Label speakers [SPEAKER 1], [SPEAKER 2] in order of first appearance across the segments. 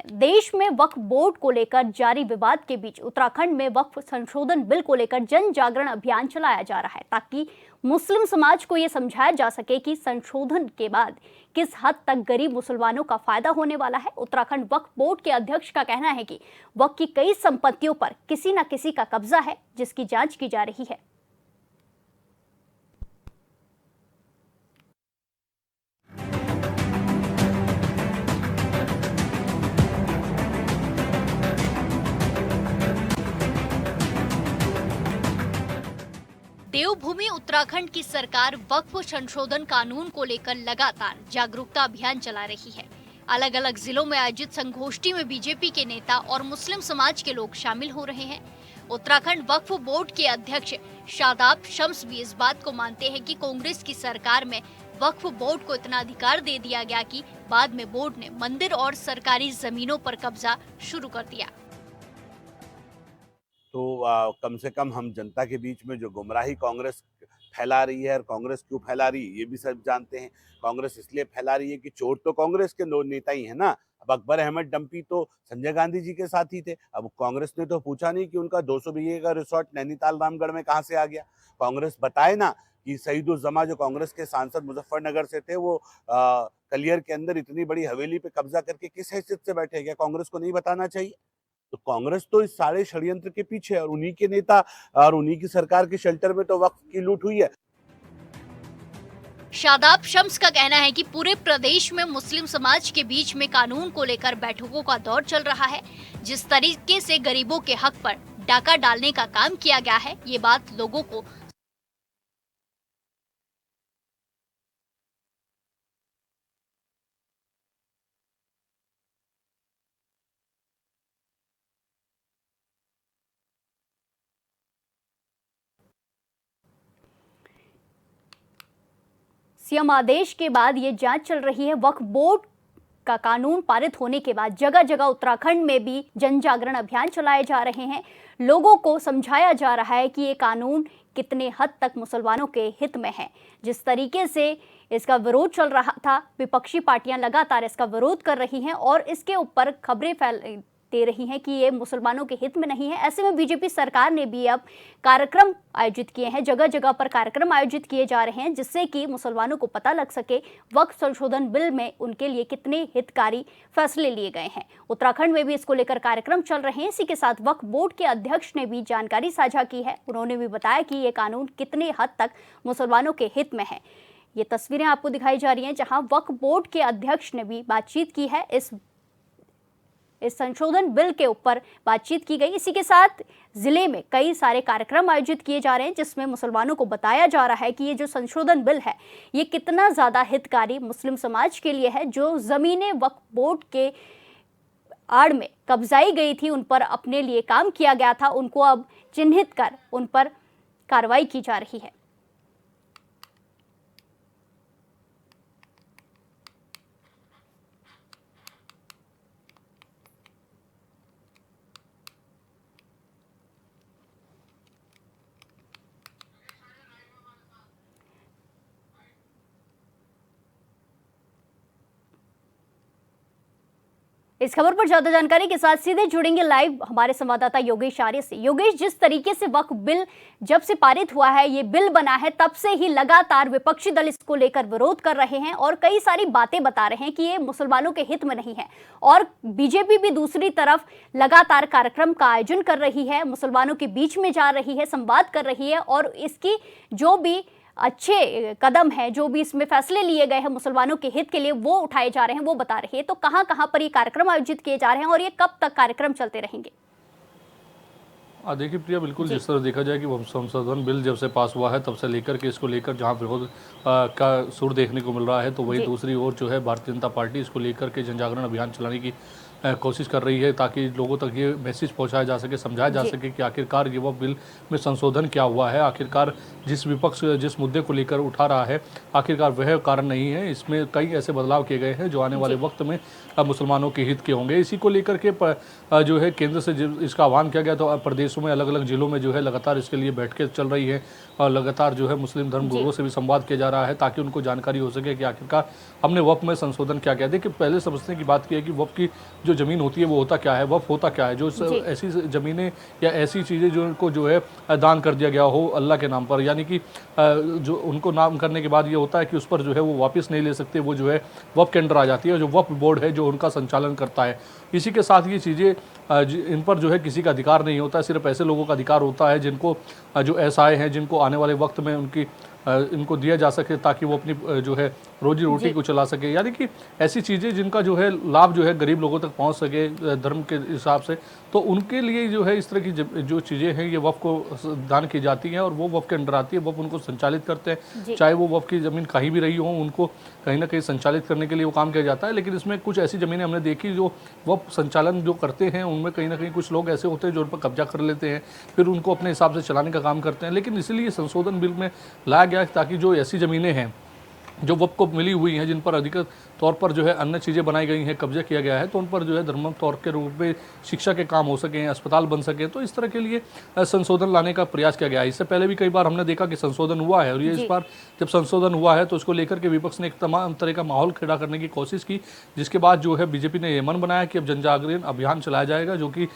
[SPEAKER 1] देश में वक्फ बोर्ड को लेकर जारी विवाद के बीच उत्तराखंड में वक्फ संशोधन बिल को लेकर जन जागरण अभियान चलाया जा रहा है ताकि मुस्लिम समाज को यह समझाया जा सके कि संशोधन के बाद किस हद तक गरीब मुसलमानों का फायदा होने वाला है। उत्तराखंड वक्फ बोर्ड के अध्यक्ष का कहना है कि वक्फ की कई संपत्तियों पर किसी न किसी का कब्जा है, जिसकी जांच की जा रही है। देवभूमि उत्तराखंड की सरकार वक्फ संशोधन कानून को लेकर लगातार जागरूकता अभियान चला रही है। अलग अलग जिलों में आयोजित संगोष्ठी में बीजेपी के नेता और मुस्लिम समाज के लोग शामिल हो रहे हैं। उत्तराखंड वक्फ बोर्ड के अध्यक्ष शादाब शम्स भी इस बात को मानते हैं कि कांग्रेस की सरकार में वक्फ बोर्ड को इतना अधिकार दे दिया गया कि बाद में बोर्ड ने मंदिर और सरकारी जमीनों पर कब्जा शुरू कर दिया।
[SPEAKER 2] तो कम से कम हम जनता के बीच में जो गुमराही कांग्रेस फैला रही है, और कांग्रेस क्यों फैला रही है ये भी सब जानते हैं। कांग्रेस इसलिए फैला रही है कि चोर तो कांग्रेस के नेता ही है ना। अब अकबर अहमद डंपी तो संजय गांधी जी के साथ ही थे। अब कांग्रेस ने तो पूछा नहीं कि उनका 200 बीघे का रिसोर्ट नैनीताल रामगढ़ में कहाँ से आ गया। कांग्रेस बताए ना कि शहीदुज्जमा जो कांग्रेस के सांसद मुजफ्फरनगर से थे, वो कलियर के अंदर इतनी बड़ी हवेली पे कब्जा करके किस हैसियत से बैठे। क्या कांग्रेस को नहीं बताना चाहिए? तो कांग्रेस तो इस सारे षड्यंत्र के पीछे है, और उन्हीं के नेता और उन्हीं की सरकार के शेल्टर में तो वक्फ की लूट हुई है।
[SPEAKER 1] शादाब शम्स का कहना है कि पूरे प्रदेश में मुस्लिम समाज के बीच में कानून को लेकर बैठकों का दौर चल रहा है। जिस तरीके से गरीबों के हक पर डाका डालने का काम किया गया है, ये बात लोगों को सीएम आदेश के बाद ये जांच चल रही है। वक्फ बोर्ड का कानून पारित होने के बाद जगह जगह उत्तराखंड में भी जन जागरण अभियान चलाए जा रहे हैं। लोगों को समझाया जा रहा है कि ये कानून कितने हद तक मुसलमानों के हित में है। जिस तरीके से इसका विरोध चल रहा था, विपक्षी पार्टियां लगातार इसका विरोध कर रही हैं और इसके ऊपर खबरें फैल दे रही हैं कि ये मुसलमानों के हित में नहीं है। ऐसे में बीजेपी सरकार ने भी अब कार्यक्रम आयोजित किए हैं, जगह जगह पर कार्यक्रम आयोजित किए जा रहे हैं, जिससे कि मुसलमानों को पता लग सके वक्फ संशोधन बिल में उनके लिए कितने हितकारी फैसले लिए गए हैं। उत्तराखंड में भी इसको लेकर कार्यक्रम चल रहे हैं। इसी के साथ वक्फ बोर्ड के अध्यक्ष ने भी जानकारी साझा की है। उन्होंने भी बताया कि ये कानून कितने हद तक मुसलमानों के हित में है। ये तस्वीरें आपको दिखाई जा रही हैं जहां वक्फ बोर्ड के अध्यक्ष ने भी बातचीत की है। इस संशोधन बिल के ऊपर बातचीत की गई। इसी के साथ जिले में कई सारे कार्यक्रम आयोजित किए जा रहे हैं, जिसमें मुसलमानों को बताया जा रहा है कि ये जो संशोधन बिल है ये कितना ज़्यादा हितकारी मुस्लिम समाज के लिए है। जो ज़मीनें वक्फ बोर्ड के आड़ में कब्जाई गई थी, उन पर अपने लिए काम किया गया था, उनको अब चिन्हित कर उन पर कार्रवाई की जा रही है। इस खबर पर ज्यादा जानकारी के साथ सीधे जुड़ेंगे लाइव हमारे संवाददाता योगेश आर्य से। योगेश, जिस तरीके से वक्फ बिल जब से पारित हुआ है, ये बिल बना है, तब से ही लगातार विपक्षी दल इसको लेकर विरोध कर रहे हैं और कई सारी बातें बता रहे हैं कि ये मुसलमानों के हित में नहीं है। और बीजेपी भी दूसरी तरफ लगातार कार्यक्रम का आयोजन कर रही है, मुसलमानों के बीच में जा रही है, संवाद कर रही है और इसकी जो भी अच्छे कदम है, जो भी इसमें फैसले लिए गए हैं मुसलमानों के हित के लिए, वो उठाए जा रहे हैं, वो बता रही है। तो कहां कहां पर ये कार्यक्रम आयोजित किए जा रहे हैं और ये कब तक कार्यक्रम चलते रहेंगे?
[SPEAKER 3] देखिए प्रिया, बिल्कुल जिस तरह देखा जाए कि संशोधन बिल जब से पास हुआ है तब से लेकर के इसको लेकर जहां विरोध का सुर देखने को मिल रहा है, तो वही दूसरी ओर जो है भारतीय जनता पार्टी इसको लेकर के जन जागरण अभियान चलाने की कोशिश कर रही है ताकि लोगों तक ये मैसेज पहुंचाया जा सके, समझाया जा सके कि आखिरकार ये वक्फ बिल में संशोधन क्या हुआ है, आखिरकार जिस विपक्ष जिस मुद्दे को लेकर उठा रहा है आखिरकार वह कारण नहीं है। इसमें कई ऐसे बदलाव किए गए हैं जो आने वाले वक्त में मुसलमानों के हित के होंगे। इसी को लेकर के जो है केंद्र से इसका आह्वान किया गया, तो प्रदेशों में अलग अलग जिलों में जो है लगातार इसके लिए बैठकें चल रही है और लगातार जो है मुस्लिम धर्म गुरुओं से भी संवाद किया जा रहा है ताकि उनको जानकारी हो सके कि आखिरकार हमने वक्फ में संशोधन क्या किया। देखिए, पहले समझने की बात की है कि वक्फ की जो ज़मीन होती है वो होता क्या है, वक्फ होता क्या है, जो ऐसी ज़मीनें या ऐसी चीज़ें जो उनको जो है दान कर दिया गया हो अल्लाह के नाम पर, यानी कि जो उनको नाम करने के बाद ये होता है कि उस पर जो है वो वापस नहीं ले सकते, वो जो है वक्फ के अंडर आ जाती है, जो वक्फ बोर्ड है जो उनका संचालन करता है। इसी के साथ ये चीज़ें इन पर जो है किसी का अधिकार नहीं होता, सिर्फ ऐसे लोगों का अधिकार होता है जिनको जो एसआई हैं, जिनको आने वाले वक्त में उनकी इनको दिया जा सके ताकि वो अपनी जो है रोजी रोटी को चला सके, यानी कि ऐसी चीज़ें जिनका जो है लाभ जो है गरीब लोगों तक पहुंच सके धर्म के हिसाब से, तो उनके लिए जो है इस तरह की जो चीज़ें हैं ये वक्फ को दान की जाती हैं और वो वक्फ के अंडर आती है, वक्फ उनको संचालित करते हैं। चाहे वो वक्फ की ज़मीन कहीं भी रही हो, उनको कहीं ना कहीं संचालित करने के लिए वो काम किया जाता है। लेकिन इसमें कुछ ऐसी ज़मीनें हमने देखी जो वक्फ संचालन जो करते हैं उनमें कहीं ना कहीं कुछ लोग ऐसे होते हैं जो उन पर कब्जा कर लेते हैं, फिर उनको अपने हिसाब से चलाने का काम करते हैं। लेकिन इसलिए संशोधन बिल में लाया गया ताकि जो ऐसी ज़मीनें हैं जो वक्फ को मिली हुई हैं, जिन पर अधिकृत तौर पर जो है अन्य चीज़ें बनाई गई हैं, कब्जा किया गया है, तो उन पर जो है धर्म तौर के रूप में शिक्षा के काम हो सकें, अस्पताल बन सकें, तो इस तरह के लिए संशोधन लाने का प्रयास किया गया है। इससे पहले भी कई बार हमने देखा कि संशोधन हुआ है और ये इस बार जब संशोधन हुआ है तो उसको लेकर के विपक्ष ने एक तमाम तरह का माहौल खड़ा करने की कोशिश की, जिसके बाद जो है बीजेपी ने ये मन बनाया कि अब जनजागरण अभियान चलाया जाएगा, जो कि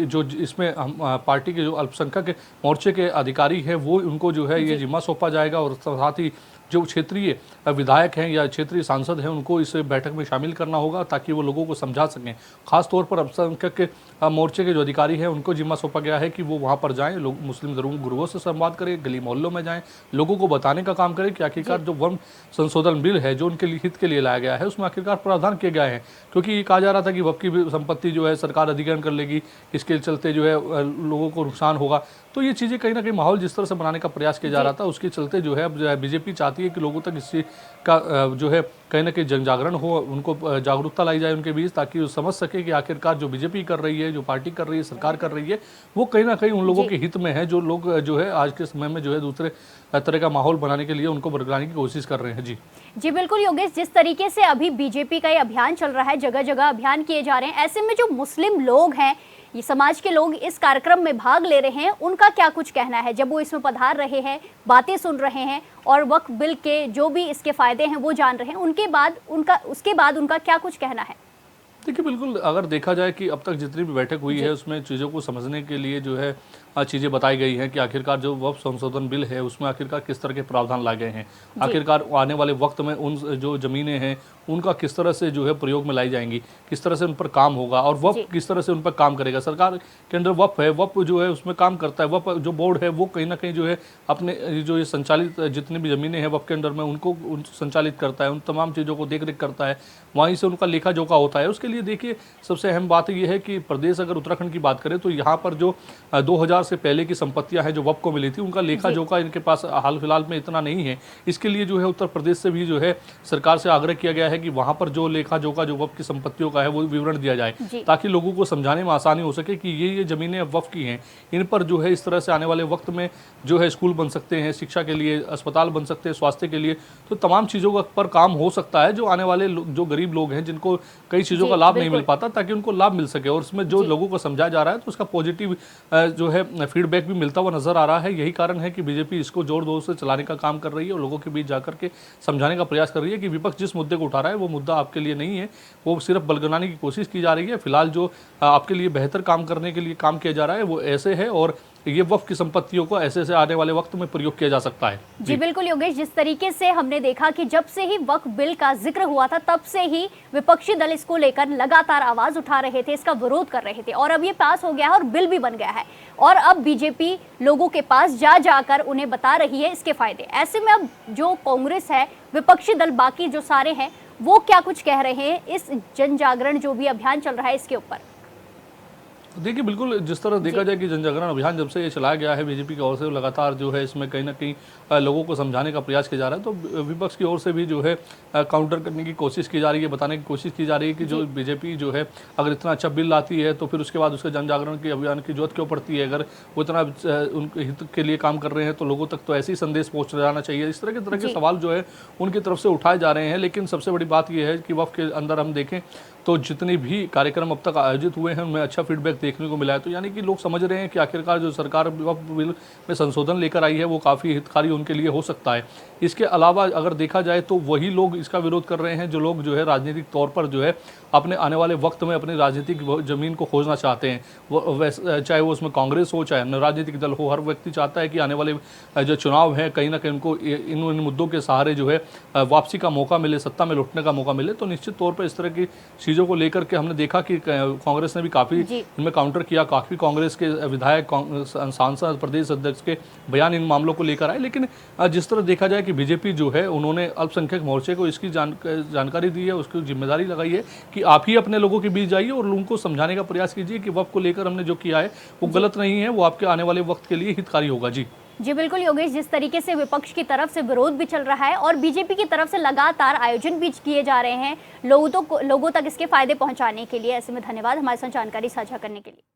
[SPEAKER 3] जो इसमें पार्टी के जो अल्पसंख्यक मोर्चे के अधिकारी हैं वो उनको जो है ये जिम्मा सौंपा जाएगा और साथ ही जो क्षेत्रीय विधायक हैं या क्षेत्रीय सांसद हैं उनको इस बैठक में शामिल करना होगा ताकि वो लोगों को समझा सकें। खास तौर पर अल्पसंख्यक के मोर्चे के जो अधिकारी हैं उनको जिम्मा सौंपा गया है कि वो वहाँ पर जाएं, लोग मुस्लिम गुरुओं से संवाद करें, गली मोहल्लों में जाएं, लोगों को बताने का काम करें कि आखिरकार जो वक्फ संशोधन बिल है जो उनके हित के लिए लाया गया है उसमें आखिरकार प्रावधान किए गए हैं। क्योंकि ये कहा जा रहा था कि वक्फ की संपत्ति जो है सरकार अधिग्रहण कर लेगी, इसके चलते जो है लोगों को नुकसान होगा। तो ये चीज़ें कहीं ना कहीं माहौल जिस तरह से बनाने का प्रयास किया जा रहा था उसके चलते जो है अब बीजेपी चाहती है कि लोगों तक इस चीज़ का जो है कहीं ना कहीं जन जागरण हो, उनको जागरूकता लाई जाए उनके बीच, ताकि वो समझ सके कि आखिरकार जो बीजेपी कर रही है, जो पार्टी कर रही है, सरकार कर रही है, वो कहीं ना कहीं उन लोगों के हित में है जो लोग जो है आज के समय में जो है दूसरे तरह का माहौल बनाने के लिए उनको बरगलाने की कोशिश कर रहे हैं। जी
[SPEAKER 1] बिल्कुल योगेश, जिस तरीके से अभी बीजेपी का ये अभियान चल रहा है, जगह जगह अभियान किए जा रहे हैं, ऐसे में जो मुस्लिम लोग हैं, ये समाज के लोग इस कार्यक्रम में भाग ले रहे हैं, उनका क्या कुछ कहना है जब वो इसमें पधार रहे हैं, बातें सुन रहे हैं और वक्फ बिल के जो भी इसके फायदे हैं वो जान रहे हैं, उसके बाद उनका क्या कुछ कहना है?
[SPEAKER 3] देखिए, बिल्कुल अगर देखा जाए कि अब तक जितनी भी बैठक हुई है उसमें चीज़ों को समझने के लिए जो है चीज़ें बताई गई हैं कि आखिरकार जो वक्फ संशोधन बिल है उसमें आखिरकार किस तरह के प्रावधान लाए गए हैं, आखिरकार आने वाले वक्त में उन जो ज़मीनें हैं उनका किस तरह से जो है प्रयोग में लाई जाएंगी, किस तरह से उन पर काम होगा और वक्फ किस तरह से उन पर काम करेगा। सरकार के अंदर वक्फ है, वक्फ जो है उसमें काम करता है, वक्फ जो बोर्ड है वो कहीं ना कहीं जो है अपने जो ये संचालित जितनी भी ज़मीनें हैं वक्फ के अंदर में उनको संचालित करता है, उन तमाम चीज़ों को देख रेख करता है, वहीं से उनका लेखा जोखा होता है। उसके लिए देखिए सबसे अहम बात यह है कि प्रदेश अगर उत्तराखंड की बात करें तो यहाँ पर जो 2000 से पहले की संपत्तियां हैं जो वक्फ को मिली थी उनका लेखा जोखा इनके पास हाल फिलहाल में इतना नहीं है। इसके लिए जो है उत्तर प्रदेश से भी जो है सरकार से आग्रह किया गया है कि वहां पर जो लेखा जोखा जो वक्फ की संपत्तियों का है वो विवरण दिया जाए ताकि लोगों को समझाने में आसानी हो सके कि ये ज़मीनें वक्फ की हैं, इन पर जो है इस तरह से आने वाले वक्त में जो है स्कूल बन सकते हैं, शिक्षा के लिए अस्पताल बन सकते हैं, स्वास्थ्य के लिए, तो तमाम चीज़ों पर काम हो सकता है जो आने वाले जो गरीब लोग हैं जिनको कई चीज़ों का लाभ नहीं मिल पाता, ताकि उनको लाभ मिल सके। और उसमें जो लोगों को समझाया जा रहा है तो उसका पॉजिटिव जो है फीडबैक भी मिलता हुआ नजर आ रहा है। यही कारण है कि बीजेपी इसको जोर जोर से चलाने का काम कर रही है और लोगों के बीच जाकर के समझाने का प्रयास कर रही है कि विपक्ष जिस मुद्दे को उठा रहा है वो मुद्दा आपके लिए नहीं है, वो सिर्फ बलगनाने की कोशिश की जा रही है। फिलहाल जो आपके लिए बेहतर काम करने के लिए काम किया जा रहा है वो ऐसे है और ये वक्फ की संपत्तियों को ऐसे से आने वाले वक्त में प्रयोग किया जा सकता है।
[SPEAKER 1] जी बिल्कुल योगेश, जिस तरीके से हमने देखा कि जब से ही वक्फ बिल का जिक्र हुआ था तब से ही विपक्षी दल इसको लेकर लगातार आवाज उठा रहे थे, इसका विरोध कर रहे थे और अब ये पास हो गया है और बिल भी बन गया है और अब बीजेपी लोगों के पास जाकर उन्हें बता रही है इसके फायदे। ऐसे में अब जो कांग्रेस है, विपक्षी दल बाकी जो सारे हैं, वो क्या कुछ कह रहे हैं इस जन जागरण जो भी अभियान चल रहा है इसके ऊपर?
[SPEAKER 3] देखिए, बिल्कुल जिस तरह देखा जाए कि जन जागरण अभियान जब से ये चलाया गया है बीजेपी की ओर से लगातार जो है इसमें कहीं ना कहीं लोगों को समझाने का प्रयास किया जा रहा है, तो विपक्ष की ओर से भी जो है काउंटर करने की कोशिश की जा रही है, बताने की कोशिश की जा रही है कि जो बीजेपी जो है अगर इतना अच्छा बिल लाती है तो फिर उसके बाद उसके जन जागरण के अभियान की जरूरत क्यों पड़ती है। अगर वो इतना उनके हित के लिए काम कर रहे हैं तो लोगों तक तो ऐसे ही संदेश पहुँच जाना चाहिए। इस तरह के सवाल जो है उनकी तरफ से उठाए जा रहे हैं। लेकिन सबसे बड़ी बात यह है कि वक्फ के अंदर हम देखें तो जितने भी कार्यक्रम अब तक आयोजित हुए हैं उनमें अच्छा फीडबैक देखने को मिला है। तो यानी कि लोग समझ रहे हैं कि आखिरकार जो सरकार वक्फ बिल में संशोधन लेकर आई है वो काफ़ी हितकारी उनके लिए हो सकता है। इसके अलावा अगर देखा जाए तो वही लोग इसका विरोध कर रहे हैं जो लोग जो है राजनीतिक तौर पर जो है अपने आने वाले वक्त में अपनी राजनीतिक ज़मीन को खोजना चाहते हैं। वो चाहे वो उसमें कांग्रेस हो चाहे अन्य राजनीतिक दल हो, हर व्यक्ति चाहता है कि आने वाले जो चुनाव है कहीं ना कहीं उनको इन मुद्दों के सहारे जो है वापसी का मौका मिले, सत्ता में लौटने का मौका मिले। तो निश्चित तौर पर इस तरह की चीज़ों को लेकर के हमने देखा कि कांग्रेस ने भी काफ़ी इनमें काउंटर किया, काफ़ी कांग्रेस के विधायक, सांसद, प्रदेश अध्यक्ष के बयान इन मामलों को लेकर आए। लेकिन जिस तरह देखा जाए कि बीजेपी जो है उन्होंने अल्पसंख्यक मोर्चे को इसकी जानकारी दी है, उसकी जिम्मेदारी लगाई है कि आप ही अपने लोगों के बीच जाइए और लोगों को समझाने का प्रयास कीजिए कि वक्फ को लेकर हमने जो किया है वो गलत नहीं है, वो आपके आने वाले वक्त के लिए हितकारी होगा।
[SPEAKER 1] जी बिल्कुल योगेश, जिस तरीके से विपक्ष की तरफ से विरोध भी चल रहा है और बीजेपी की तरफ से लगातार आयोजन भी किए जा रहे हैं लोगों तक इसके फायदे पहुंचाने के लिए, ऐसे में धन्यवाद हमारे साथ जानकारी साझा करने के लिए।